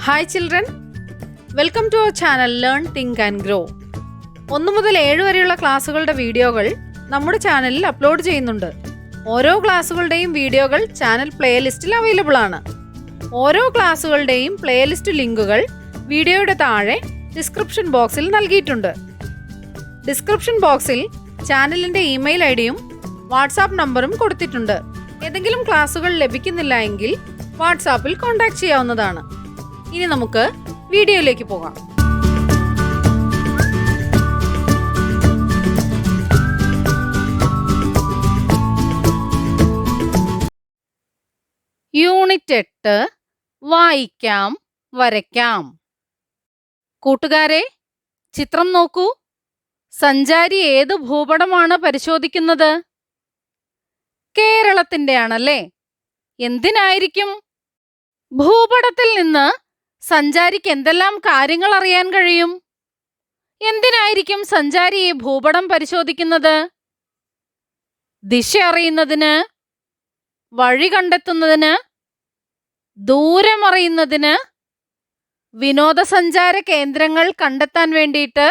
Hi children, welcome to our channel learn think and grow. 1 മുതൽ 7 വരെയുള്ള ക്ലാസ്സുകളുടെ വീഡിയോകൾ നമ്മുടെ ചാനലിൽ അപ്ലോഡ് ചെയ്യുന്നുണ്ട്. ഓരോ ക്ലാസ്സുകളുടെയും വീഡിയോകൾ ചാനൽ പ്ലേലിസ്റ്റിൽ അവൈലബിൾ ആണ്. ഓരോ ക്ലാസ്സുകളുടെയും പ്ലേലിസ്റ്റ് ലിങ്കുകൾ വീഡിയോയുടെ താഴെ ഡിസ്ക്രിപ്ഷൻ ബോക്സിൽ നൽകിയിട്ടുണ്ട്. ഡിസ്ക്രിപ്ഷൻ ബോക്സിൽ ചാനലിൻ്റെ ഇമെയിൽ ഐഡിയും വാട്സാപ്പ് നമ്പറും കൊടുത്തിട്ടുണ്ട്. ഏതെങ്കിലും ക്ലാസ്സുകൾ ലഭിക്കുന്നില്ല എങ്കിൽ വാട്സാപ്പിൽ കോൺടാക്ട് ചെയ്യാവുന്നതാണ്. ഇനി നമുക്ക് വീഡിയോയിലേക്ക് പോകാം. യൂണിറ്റ് 8 വായിക്കാം വരയ്ക്കാം. കൂട്ടുകാരെ, ചിത്രം നോക്കൂ. സഞ്ചാരി ഏത് ഭൂപടമാണ് പരിശോധിക്കുന്നത്? കേരളത്തിന്റെ ആണല്ലേ. എന്തിനായിരിക്കും? ഭൂപടത്തിൽ നിന്ന് സഞ്ചാരിക്ക് എന്തെല്ലാം കാര്യങ്ങൾ അറിയാൻ കഴിയും? എന്തിനായിരിക്കും സഞ്ചാരി ഈ ഭൂപടം പരിശോധിക്കുന്നത്? ദിശ അറിയുന്നതിന്, വഴി കണ്ടെത്തുന്നതിന്, ദൂരം അറിയുന്നതിന്, വിനോദസഞ്ചാര കേന്ദ്രങ്ങൾ കണ്ടെത്താൻ വേണ്ടിയിട്ട്,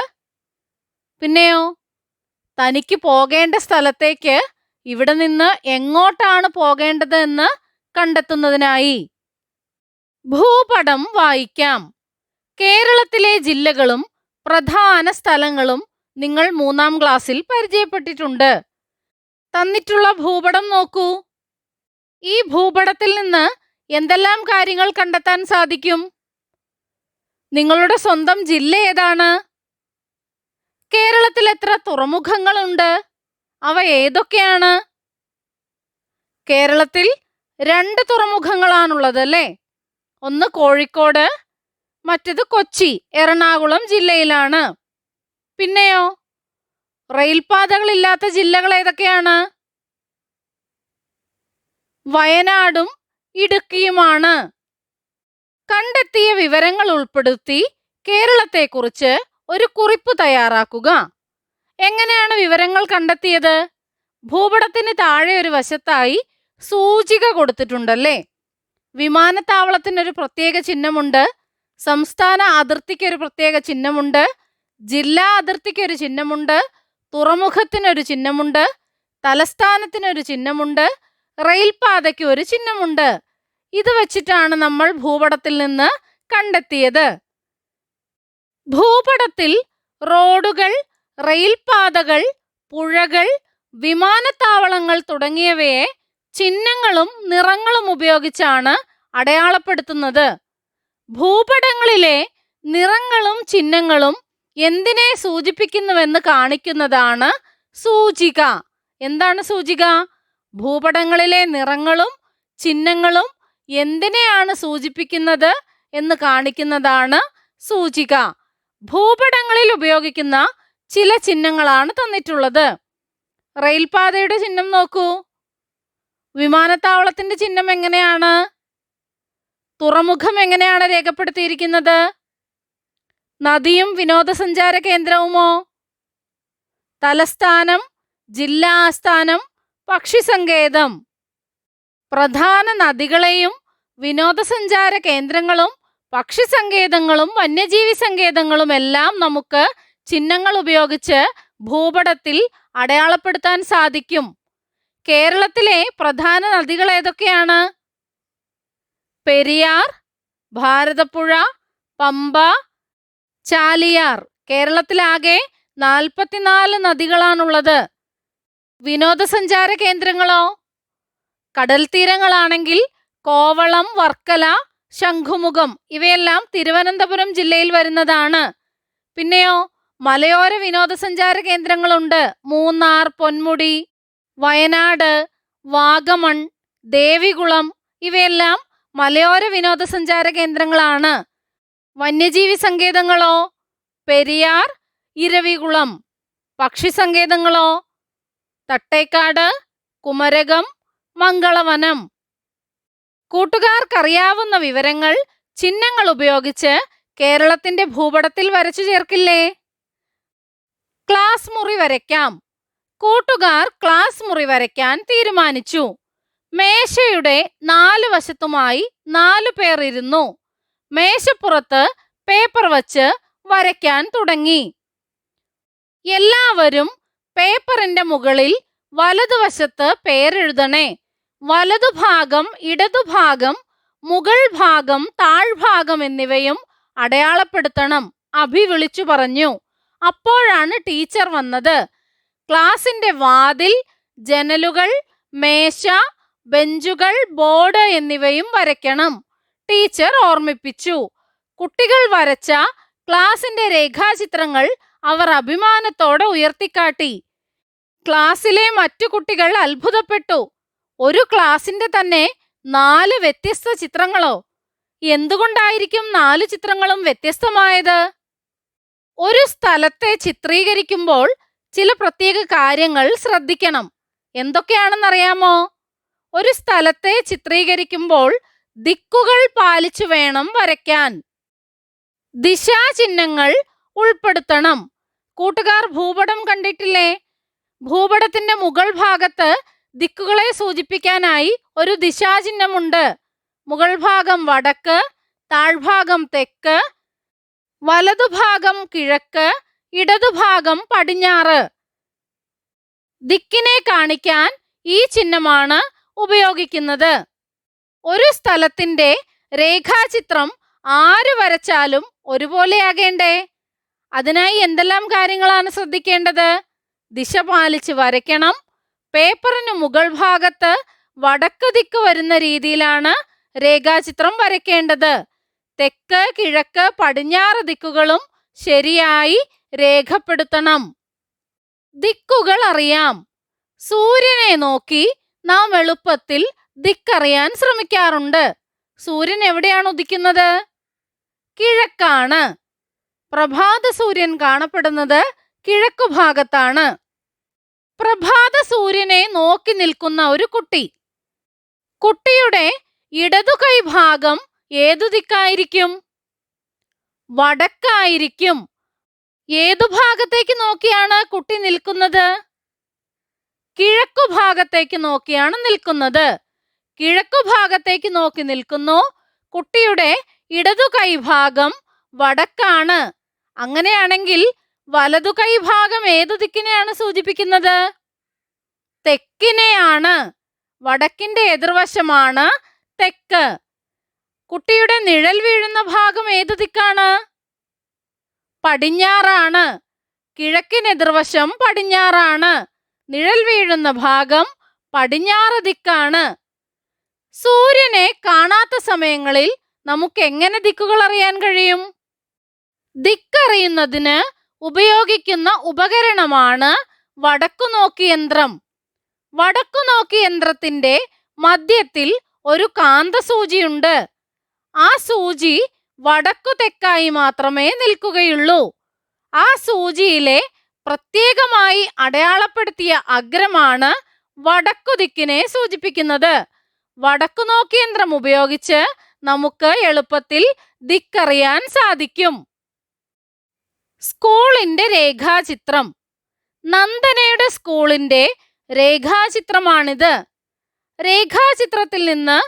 പിന്നെയോ തനിക്ക് പോകേണ്ട സ്ഥലത്തേക്ക് ഇവിടെ നിന്ന് എങ്ങോട്ടാണ് പോകേണ്ടത് എന്ന് കണ്ടെത്തുന്നതിനായി. ഭൂപടം വായിക്കാം. കേരളത്തിലെ ജില്ലകളും പ്രധാന സ്ഥലങ്ങളും നിങ്ങൾ 3-ാം ക്ലാസ്സിൽ പരിചയപ്പെട്ടിട്ടുണ്ട്. തന്നിട്ടുള്ള ഭൂപടം നോക്കൂ. ഈ ഭൂപടത്തിൽ നിന്ന് എന്തെല്ലാം കാര്യങ്ങൾ കണ്ടെത്താൻ സാധിക്കും? നിങ്ങളുടെ സ്വന്തം ജില്ല ഏതാണ്? കേരളത്തിൽ എത്ര തുറമുഖങ്ങളുണ്ട്? അവ ഏതൊക്കെയാണ്? കേരളത്തിൽ 2 തുറമുഖങ്ങളാണുള്ളത് അല്ലേ? ഒന്ന് കോഴിക്കോട്, മറ്റേത് കൊച്ചി, എറണാകുളം ജില്ലയിലാണ്. പിന്നെയോ റെയിൽപാതകളില്ലാത്ത ജില്ലകൾ ഏതൊക്കെയാണ്? വയനാടും ഇടുക്കിയുമാണ്. കണ്ടെത്തിയ വിവരങ്ങൾ ഉൾപ്പെടുത്തി കേരളത്തെക്കുറിച്ച് ഒരു കുറിപ്പ് തയ്യാറാക്കുക. എങ്ങനെയാണ് വിവരങ്ങൾ കണ്ടെത്തിയത്? ഭൂപടത്തിന് താഴെ ഒരു വശത്തായി സൂചിക കൊടുത്തിട്ടുണ്ടല്ലേ. വിമാനത്താവളത്തിനൊരു പ്രത്യേക ചിഹ്നമുണ്ട്, സംസ്ഥാന അതിർത്തിക്കൊരു പ്രത്യേക ചിഹ്നമുണ്ട്, ജില്ലാ അതിർത്തിക്കൊരു ചിഹ്നമുണ്ട്, തുറമുഖത്തിനൊരു ചിഹ്നമുണ്ട്, തലസ്ഥാനത്തിനൊരു ചിഹ്നമുണ്ട്, റെയിൽപാതയ്ക്ക് ഒരു ചിഹ്നമുണ്ട്. ഇത് വച്ചിട്ടാണ് നമ്മൾ ഭൂപടത്തിൽ നിന്ന് കണ്ടെത്തിയത്. ഭൂപടത്തിൽ റോഡുകൾ, റെയിൽപാതകൾ, പുഴകൾ, വിമാനത്താവളങ്ങൾ തുടങ്ങിയവയെ ചിഹ്നങ്ങളും നിറങ്ങളും ഉപയോഗിച്ചാണ് അടയാളപ്പെടുത്തുന്നത്. ഭൂപടങ്ങളിലെ നിറങ്ങളും ചിഹ്നങ്ങളും എന്തിനെ സൂചിപ്പിക്കുന്നുവെന്ന് കാണിക്കുന്നതാണ് സൂചിക. എന്താണ് സൂചിക? ഭൂപടങ്ങളിലെ നിറങ്ങളും ചിഹ്നങ്ങളും എന്തിനെയാണ് സൂചിപ്പിക്കുന്നത് എന്ന് കാണിക്കുന്നതാണ് സൂചിക. ഭൂപടങ്ങളിൽ ഉപയോഗിക്കുന്ന ചില ചിഹ്നങ്ങളാണ് തന്നിട്ടുള്ളത്. റെയിൽപാതയുടെ ചിഹ്നം നോക്കൂ. വിമാനത്താവളത്തിന്റെ ചിഹ്നം എങ്ങനെയാണ്? തുറമുഖം എങ്ങനെയാണ് രേഖപ്പെടുത്തിയിരിക്കുന്നത്? നദിയും വിനോദസഞ്ചാര കേന്ദ്രവുമോ? തലസ്ഥാനം, ജില്ലാ ആസ്ഥാനം, പക്ഷി സങ്കേതം. പ്രധാന നദികളെയും വിനോദസഞ്ചാര കേന്ദ്രങ്ങളും പക്ഷി സങ്കേതങ്ങളും വന്യജീവി സങ്കേതങ്ങളും എല്ലാം നമുക്ക് ചിഹ്നങ്ങൾ ഉപയോഗിച്ച് ഭൂപടത്തിൽ അടയാളപ്പെടുത്താൻ സാധിക്കും. കേരളത്തിലെ പ്രധാന നദികൾ ഏതൊക്കെയാണ്? പെരിയാർ, ഭാരതപ്പുഴ, പമ്പ, ചാലിയാർ. കേരളത്തിലാകെ 44 നദികളാണുള്ളത്. വിനോദസഞ്ചാര കേന്ദ്രങ്ങളോ? കടൽ തീരങ്ങളാണെങ്കിൽ കോവളം, വർക്കല, ശംഖുമുഖം ഇവയെല്ലാം തിരുവനന്തപുരം ജില്ലയിൽ വരുന്നതാണ്. പിന്നെയോ മലയോര വിനോദസഞ്ചാര കേന്ദ്രങ്ങളുണ്ട്. മൂന്നാർ, പൊന്മുടി, വയനാട്, വാഗമൺ, ദേവികുളം ഇവയെല്ലാം മലയോര വിനോദസഞ്ചാര കേന്ദ്രങ്ങളാണ്. വന്യജീവി സങ്കേതങ്ങളോ? പെരിയാർ, ഇരവികുളം. പക്ഷി സങ്കേതങ്ങളോ? തട്ടേക്കാട്, കുമരകം, മംഗളവനം. കൂട്ടുകാർക്കറിയാവുന്ന വിവരങ്ങൾ ചിഹ്നങ്ങൾ ഉപയോഗിച്ച് കേരളത്തിന്റെ ഭൂപടത്തിൽ വരച്ചു ചേർക്കില്ലേ? ക്ലാസ് മുറി വരയ്ക്കാം. കൂട്ടുകാർ ക്ലാസ് മുറി വരയ്ക്കാൻ തീരുമാനിച്ചു. മേശയുടെ 4 വശത്തുമായി 4 പേർ ഇരുന്നു. മേശപ്പുറത്ത് പേപ്പർ വച്ച് വരയ്ക്കാൻ തുടങ്ങി. എല്ലാവരും പേപ്പറിന്റെ മുകളിൽ വലതുവശത്ത് പേരെഴുതണേ. വലതുഭാഗം, ഇടതുഭാഗം, മുകൾ ഭാഗം, താഴ്ഭാഗം എന്നിവയും അടയാളപ്പെടുത്തണം. അഭി വിളിച്ചു പറഞ്ഞു. അപ്പോഴാണ് ടീച്ചർ വന്നത്. ക്ലാസിന്റെ വാതിൽ, ജനലുകൾ, മേശ, ബെഞ്ചുകൾ, ബോർഡ് എന്നിവയും വരയ്ക്കണം. ടീച്ചർ ഓർമ്മിപ്പിച്ചു. കുട്ടികൾ വരച്ച ക്ലാസിന്റെ രേഖാചിത്രങ്ങൾ അവർ അഭിമാനത്തോടെ ഉയർത്തിക്കാട്ടി. ക്ലാസ്സിലെ മറ്റു കുട്ടികൾ അത്ഭുതപ്പെട്ടു. ഒരു ക്ലാസിന്റെ തന്നെ 4 വ്യത്യസ്ത ചിത്രങ്ങളോ? എന്തുകൊണ്ടായിരിക്കും 4 ചിത്രങ്ങളും വ്യത്യസ്തമായത്? ഒരു സ്ഥലത്തെ ചിത്രീകരിക്കുമ്പോൾ ചില പ്രത്യേക കാര്യങ്ങൾ ശ്രദ്ധിക്കണം. എന്തൊക്കെയാണെന്നറിയാമോ? ഒരു സ്ഥലത്തെ ചിത്രീകരിക്കുമ്പോൾ ദിക്കുകൾ പാലിച്ചു വേണം വരയ്ക്കാൻ. ദിശാചിഹ്നങ്ങൾ ഉൾപ്പെടുത്തണം. കൂട്ടുകാർ ഭൂപടം കണ്ടിട്ടില്ലേ? ഭൂപടത്തിന്റെ മുകൾ ഭാഗത്ത് ദിക്കുകളെ സൂചിപ്പിക്കാനായി ഒരു ദിശാചിഹ്നമുണ്ട്. മുകൾ ഭാഗം വടക്ക്, താഴ്ഭാഗം തെക്ക്, വലതുഭാഗം കിഴക്ക്, ഇടതുഭാഗം പടിഞ്ഞാറ്. ദിക്കിനെ കാണിക്കാൻ ഈ ചിഹ്നമാണ് ഉപയോഗിക്കുന്നത്. ഒരു സ്ഥലത്തിന്റെ രേഖാചിത്രം ആര് വരച്ചാലും ഒരുപോലെയാകേണ്ടേ? അതിനായി എന്തെല്ലാം കാര്യങ്ങളാണ് ശ്രദ്ധിക്കേണ്ടത്? ദിശ പാലിച്ച് വരയ്ക്കണം. പേപ്പറിന് മുകൾ ഭാഗത്ത് വടക്ക് ദിക്ക് വരുന്ന രീതിയിലാണ് രേഖാചിത്രം വരയ്ക്കേണ്ടത്. തെക്ക്, കിഴക്ക്, പടിഞ്ഞാറ് ദിക്കുകളും ശരിയായി രേഖപ്പെടുത്തണം. ദിക്കുകൾ അറിയാം. സൂര്യനെ നോക്കി നാം എളുപ്പത്തിൽ ദിക്കറിയാൻ ശ്രമിക്കാറുണ്ട്. സൂര്യൻ എവിടെയാണ് ഉദിക്കുന്നത്? കിഴക്കാണ്. പ്രഭാത സൂര്യൻ കാണപ്പെടുന്നത് കിഴക്കു ഭാഗത്താണ്. പ്രഭാത സൂര്യനെ നോക്കി നിൽക്കുന്ന ഒരു കുട്ടി. കുട്ടിയുടെ ഇടതു കൈ ഭാഗം ഏതു ദിക്കായിരിക്കും? വടക്കായിരിക്കും. ഏതു ഭാഗത്തേക്ക് നോക്കിയാണ് കുട്ടി നിൽക്കുന്നത്? കിഴക്കു ഭാഗത്തേക്ക് നോക്കിയാണ് നിൽക്കുന്നത്. കിഴക്കു ഭാഗത്തേക്ക് നോക്കി നിൽക്കുന്നു. കുട്ടിയുടെ ഇടതു കൈ ഭാഗം വടക്കാണ്. അങ്ങനെയാണെങ്കിൽ വലതു കൈ ഭാഗം ഏതു ദിക്കിനെയാണ് സൂചിപ്പിക്കുന്നത്? തെക്കിനെയാണ്. വടക്കിന്റെ എതിർവശമാണ് തെക്ക്. കുട്ടിയുടെ നിഴൽ വീഴുന്ന ഭാഗം ഏതു ദിക്കാണ്? പടിഞ്ഞാറാണ്. കിഴക്കിനെതിർവശം പടിഞ്ഞാറാണ്. നിഴൽ വീഴുന്ന ഭാഗം പടിഞ്ഞാറ് ദിക്കാണ്. സൂര്യനെ കാണാത്ത സമയങ്ങളിൽ നമുക്ക് എങ്ങനെ ദിക്കുകൾ അറിയാൻ കഴിയും? ദിക്കറിയുന്നതിന് ഉപയോഗിക്കുന്ന ഉപകരണമാണ് വടക്കുനോക്കി യന്ത്രം. വടക്കുനോക്കി യന്ത്രത്തിന്റെ മധ്യത്തിൽ ഒരു കാന്തസൂചിയുണ്ട്. ആ സൂചി വടക്കു തെക്കായി മാത്രമേ നിൽക്കുകയുള്ളൂ. ആ സൂചിയിലെ പ്രത്യേകമായി അടയാളപ്പെടുത്തിയ അഗ്രമാണ് വടക്കു ദിക്കിനെ സൂചിപ്പിക്കുന്നത്. വടക്കുനോക്കി യന്ത്രം ഉപയോഗിച്ച് നമുക്ക് എളുപ്പത്തിൽ ദിക്കറിയാൻ സാധിക്കും. സ്കൂളിന്റെ രേഖാചിത്രം. നന്ദനയുടെ സ്കൂളിന്റെ രേഖാചിത്രമാണിത്. രേഖാചിത്രത്തിൽ നിന്ന്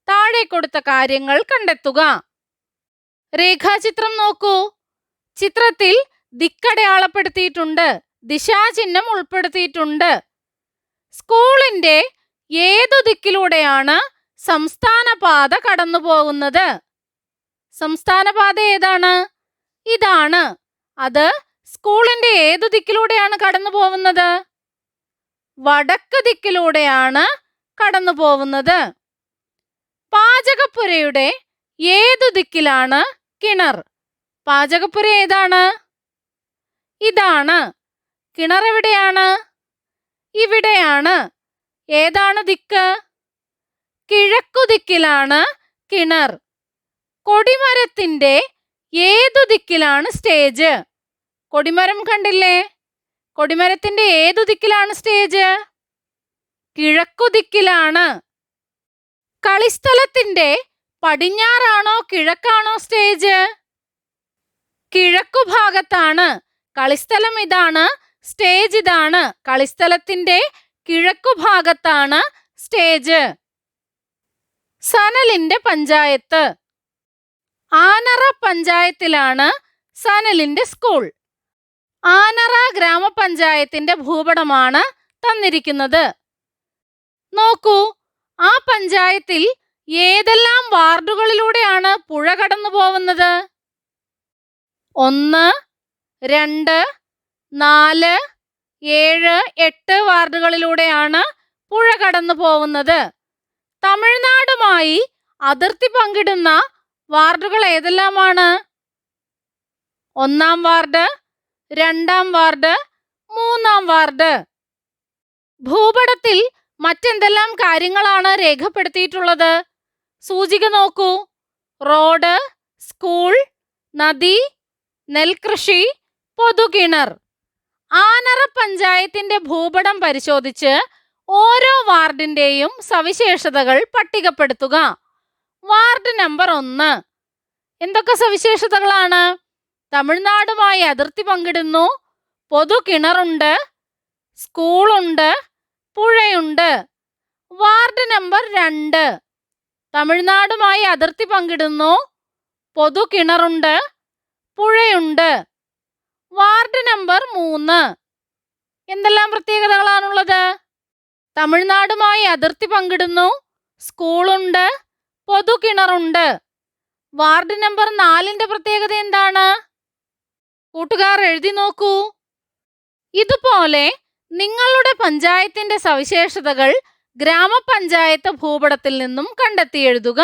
താഴെ കൊടുത്ത കാര്യങ്ങൾ കണ്ടെത്തുക. രേഖാചിത്രം നോക്കൂ. ചിത്രത്തിൽ ദിക്കടയാളപ്പെടുത്തിയിട്ടുണ്ട്. ദിശാചിഹ്നം ഉൾപ്പെടുത്തിയിട്ടുണ്ട്. സ്കൂളിന്റെ ഏതു ദിക്കിലൂടെയാണ് സംസ്ഥാന പാത കടന്നു പോകുന്നത്? സംസ്ഥാന പാത ഏതാണ്? ഇതാണ്. അത് സ്കൂളിന്റെ ഏതു ദിക്കിലൂടെയാണ് കടന്നു പോകുന്നത്? വടക്ക് ദിക്കിലൂടെയാണ് കടന്നു പോകുന്നത്. പാചകപ്പുരയുടെ ഏതു ദിക്കിലാണ് കിണർ? പാചകപ്പുര ഏതാണ്? ഇതാണ്. കിണർ എവിടെയാണ്? ഇവിടെയാണ്. ഏതാണ് ദിക്ക്? കിഴക്കു ദിക്കിലാണ് കിണർ. കൊടിമരത്തിന്റെ ഏതു ദിക്കിലാണ് സ്റ്റേജ്? കൊടിമരം കണ്ടില്ലേ? കൊടിമരത്തിന്റെ ഏതു ദിക്കിലാണ് സ്റ്റേജ്? കിഴക്കു ദിക്കിലാണ്. കളിസ്ഥലത്തിന്റെ പടിഞ്ഞാറാണോ കിഴക്കാണോ സ്റ്റേജ്? കിഴക്കു ഭാഗത്താണ്. കളിസ്ഥലം ഇതാണ്, സ്റ്റേജ് ഇതാണ്. കളിസ്ഥലത്തിന്റെ കിഴക്കു ഭാഗത്താണ് സ്റ്റേജ്. സനലിന്റെ പഞ്ചായത്ത്. ആനറ പഞ്ചായത്തിലാണ് സനലിന്റെ സ്കൂൾ. ആനറ ഗ്രാമപഞ്ചായത്തിന്റെ ഭൂപടമാണ് തന്നിരിക്കുന്നത്. നോക്കൂ, ആ പഞ്ചായത്തിൽ ഏതെല്ലാം വാർഡുകളിലൂടെയാണ് പുഴ കടന്നു പോകുന്നത്? 1, 2, 4, 7, 8 വാർഡുകളിലൂടെയാണ് പുഴ കടന്നു പോകുന്നത്. തമിഴ്നാടുമായി അതിർത്തി പങ്കിടുന്ന വാർഡുകൾ ഏതെല്ലാമാണ്? 1-ാം വാർഡ്, 2-ാം വാർഡ്, 3-ാം വാർഡ്. ഭൂപടത്തിൽ മറ്റെന്തെല്ലാം കാര്യങ്ങളാണ് രേഖപ്പെടുത്തിയിട്ടുള്ളത്? സൂചിക നോക്കൂ. റോഡ്, സ്കൂൾ, നദി, നെൽകൃഷി, പൊതുകിണർ. ആനറ പഞ്ചായത്തിന്റെ ഭൂപടം പരിശോധിച്ച് ഓരോ വാർഡിന്റെയും സവിശേഷതകൾ പട്ടികപ്പെടുത്തുക. Ward number 1. എന്തൊക്കെ സവിശേഷതകളാണ്? തമിഴ്നാടുമായി അതിർത്തി പങ്കിടുന്നു, പൊതുകിണറുണ്ട്, സ്കൂളുണ്ട്, പുഴയുണ്ട്. Ward number 2. തമിഴ്നാടുമായി അതിർത്തി പങ്കിടുന്നു, പൊതുകിണറുണ്ട്, പുഴയുണ്ട്. Ward number 3. എന്തെല്ലാം പ്രത്യേകതകളാണുള്ളത്? തമിഴ്നാടുമായി അതിർത്തി പങ്കിടുന്നു, സ്കൂളുണ്ട്, പൊതുകിണറുണ്ട്. വാർഡ് നമ്പർ 4ന്റെ പ്രത്യേകത എന്താണ്? കൂട്ടുകാർ എഴുതി നോക്കൂ. ഇതുപോലെ നിങ്ങളുടെ പഞ്ചായത്തിന്റെ സവിശേഷതകൾ ഗ്രാമപഞ്ചായത്ത് ഭൂപടത്തിൽ നിന്നും കണ്ടെത്തി എഴുതുക.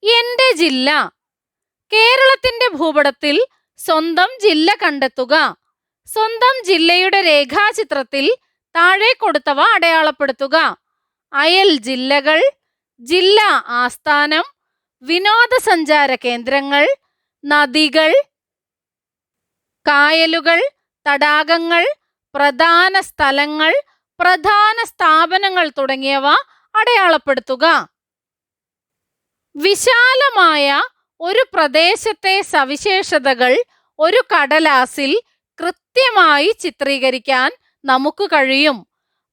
എന്റെ ജില്ല. കേരളത്തിന്റെ ഭൂപടത്തിൽ സ്വന്തം ജില്ല കണ്ടെത്തുക. സ്വന്തം ജില്ലയുടെ രേഖാചിത്രത്തിൽ താഴെ കൊടുത്തവ അടയാളപ്പെടുത്തുക. അയൽ ജില്ലകൾ, ജില്ലാ ആസ്ഥാനം, വിനോദസഞ്ചാര കേന്ദ്രങ്ങൾ, നദികൾ, കായലുകൾ, തടാകങ്ങൾ, പ്രധാന സ്ഥലങ്ങൾ, പ്രധാന സ്ഥാപനങ്ങൾ തുടങ്ങിയവ അടയാളപ്പെടുത്തുക. വിശാലമായ ഒരു പ്രദേശത്തെ സവിശേഷതകൾ ഒരു കടലാസിൽ കൃത്യമായി ചിത്രീകരിക്കാൻ നമുക്ക് കഴിയും.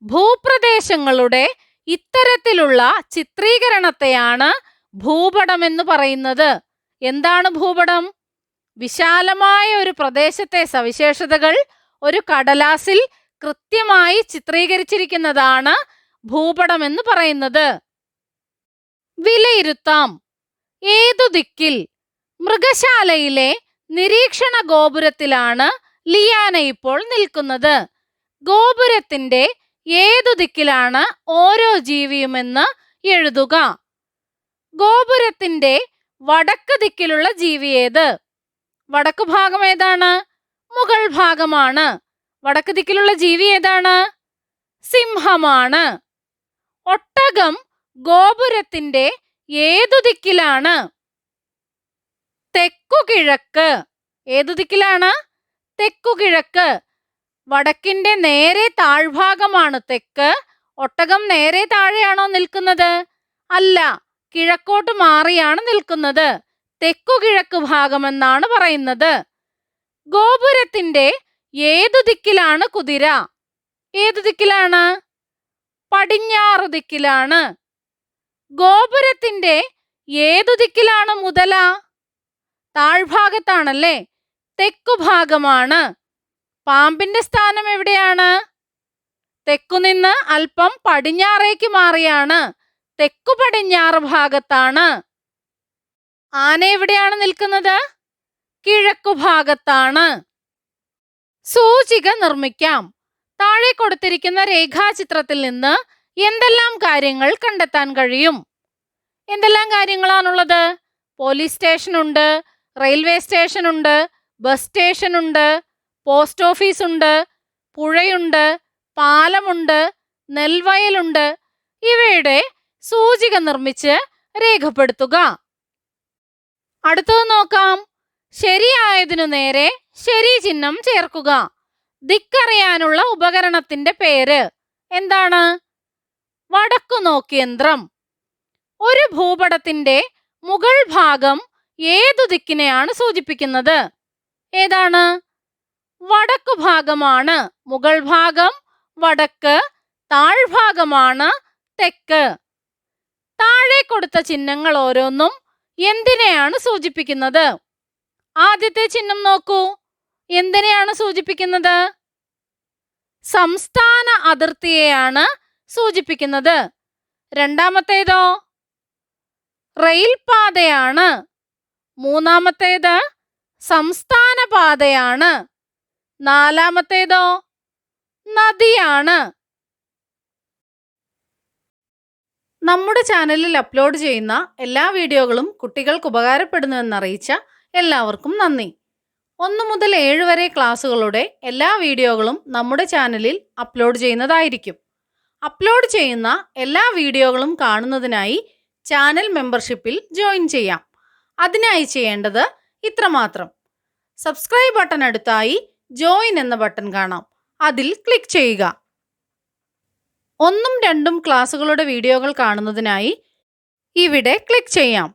ഭൂപ്രദേശങ്ങളുടെ ഇത്തരത്തിലുള്ള ചിത്രീകരണത്തെയാണ് ഭൂപടം എന്ന് പറയുന്നത്. എന്താണ് ഭൂപടം? വിശാലമായ ഒരു പ്രദേശത്തെ സവിശേഷതകൾ ഒരു കടലാസിൽ കൃത്യമായി ചിത്രീകരിച്ചിരിക്കുന്നതാണ് ഭൂപടം എന്ന് പറയുന്നത്. വിലയിരുത്താം. ഏതു ദിക്കിൽ? മൃഗശാലയിലെ നിരീക്ഷണ ഗോപുരത്തിലാണ് ലിയാന ഇപ്പോൾ നിൽക്കുന്നത്. ഗോപുരത്തിന്റെ ഏതു ദിക്കിലാണ് ഓരോ ജീവിയുമെന്ന് എഴുതുക. ഗോപുരത്തിന്റെ വടക്ക് ദിക്കിലുള്ള ജീവി ഏത്? വടക്കു ഭാഗം ഏതാണ്? മുകൾ ഭാഗമാണ്. വടക്ക് ദിക്കിലുള്ള ജീവി ഏതാണ്? സിംഹമാണ്. ഒട്ടകം ഗോപുരത്തിന്റെ ഏതു ദിക്കിലാണ്? തെക്കുകിഴക്ക്. ഏതു ദിക്കിലാണ്? തെക്കുകിഴക്ക്. വടക്കിന്റെ നേരെ താഴ്ഭാഗമാണ് തെക്ക്. ഒട്ടകം നേരെ താഴെയാണോ നിൽക്കുന്നത്? അല്ല, കിഴക്കോട്ട് മാറിയാണ് നിൽക്കുന്നത്. തെക്കുകിഴക്ക് ഭാഗമെന്നാണ് പറയുന്നത്. ഗോപുരത്തിന്റെ ഏതു ദിക്കിലാണ് കുതിര? ഏതു ദിക്കിലാണ്? പടിഞ്ഞാറ് ദിക്കിലാണ്. ഗോപുരത്തിന്റെ ഏതു ദിക്കിലാണ് മുതല? താഴ്ഭാഗത്താണല്ലേ, തെക്കുഭാഗമാണ്. പാമ്പിന്റെ സ്ഥാനം എവിടെയാണ്? തെക്കുനിന്ന് അല്പം പടിഞ്ഞാറേക്ക് മാറിയാണ്, തെക്കു പടിഞ്ഞാറ് ഭാഗത്താണ്. ആന എവിടെയാണ് നിൽക്കുന്നത്? കിഴക്കു ഭാഗത്താണ്. സൂചിക നിർമ്മിക്കാം. താഴെ കൊടുത്തിരിക്കുന്ന രേഖാചിത്രത്തിൽ നിന്ന് എന്തെല്ലാം കാര്യങ്ങൾ കണ്ടെത്താൻ കഴിയും? എന്തെല്ലാം കാര്യങ്ങളാണുള്ളത്? പോലീസ് സ്റ്റേഷൻ ഉണ്ട്, റെയിൽവേ സ്റ്റേഷൻ ഉണ്ട്, ബസ് സ്റ്റേഷൻ ഉണ്ട്, പോസ്റ്റ് ഓഫീസ് ഉണ്ട്, പുഴയുണ്ട്, പാലമുണ്ട്, നെൽവയലുണ്ട്. ഇവയുടെ സൂചിക നിർമ്മിച്ച് രേഖപ്പെടുത്തുക. അടുത്തത് നോക്കാം. ശരിയായതിനു നേരെ ശരി ചിഹ്നം ചേർക്കുക. ദിക്കറിയാനുള്ള ഉപകരണത്തിന്റെ പേര് എന്താണ്? വടക്കുനോക്കി യന്ത്രം. ഒരു ഭൂപടത്തിന്റെ മുകൾ ഭാഗം ഏതു ദിക്കിനെയാണ് സൂചിപ്പിക്കുന്നത്? ഏതാണ്? വടക്കു ഭാഗമാണ്. മുകൾ ഭാഗം വടക്ക്, താഴ്ഭാഗമാണ് തെക്ക്. താഴെ കൊടുത്ത ചിഹ്നങ്ങൾ ഓരോന്നും എന്തിനെയാണ് സൂചിപ്പിക്കുന്നത്? ആദ്യത്തെ ചിഹ്നം നോക്കൂ. എന്തിനെയാണ് സൂചിപ്പിക്കുന്നത്? സംസ്ഥാന അതിർത്തിയെയാണ് സൂചിപ്പിക്കുന്നത്. രണ്ടാമത്തേതോ? റെയിൽ പാതയാണ്. മൂന്നാമത്തേത് സംസ്ഥാന പാതയാണ്. നാലാമത്തേതോ? നദിയാണ്. നമ്മുടെ ചാനലിൽ അപ്ലോഡ് ചെയ്യുന്ന എല്ലാ വീഡിയോകളും കുട്ടികൾക്ക് ഉപകാരപ്പെടുന്നുവെന്നറിയിച്ച എല്ലാവർക്കും നന്ദി. 1 മുതൽ 7 വരെ ക്ലാസ്സുകളുടെ എല്ലാ വീഡിയോകളും നമ്മുടെ ചാനലിൽ അപ്ലോഡ് ചെയ്യുന്നതായിരിക്കും. അപ്ലോഡ് ചെയ്യുന്ന എല്ലാ വീഡിയോകളും കാണുന്നതിനായി ചാനൽ മെമ്പർഷിപ്പിൽ ജോയിൻ ചെയ്യാം. അതിനായി ചെയ്യേണ്ടത് ഇത്രമാത്രം. സബ്സ്ക്രൈബ് ബട്ടൺ അടുത്തായി ജോയിൻ എന്ന ബട്ടൺ കാണാം. അതിൽ ക്ലിക്ക് ചെയ്യുക. 1ഉം 2ഉം ക്ലാസ്സുകളുടെ വീഡിയോകൾ കാണുന്നതിനായി ഇവിടെ ക്ലിക്ക് ചെയ്യാം.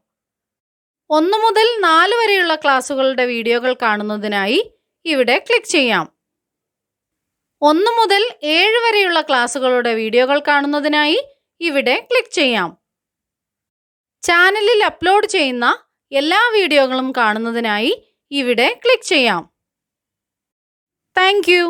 1 മുതൽ 4 വരെയുള്ള ക്ലാസ്സുകളുടെ വീഡിയോകൾ കാണുന്നതിനായി ഇവിടെ ക്ലിക്ക് ചെയ്യാം. 1 മുതൽ 7 വരെയുള്ള ക്ലാസ്സുകളുടെ വീഡിയോകൾ കാണുന്നതിനായി ഇവിടെ ക്ലിക്ക് ചെയ്യാം. ചാനലിൽ അപ്ലോഡ് ചെയ്യുന്ന എല്ലാ വീഡിയോകളും കാണുന്നതിനായി ഇവിടെ ക്ലിക്ക് ചെയ്യാം. Thank you.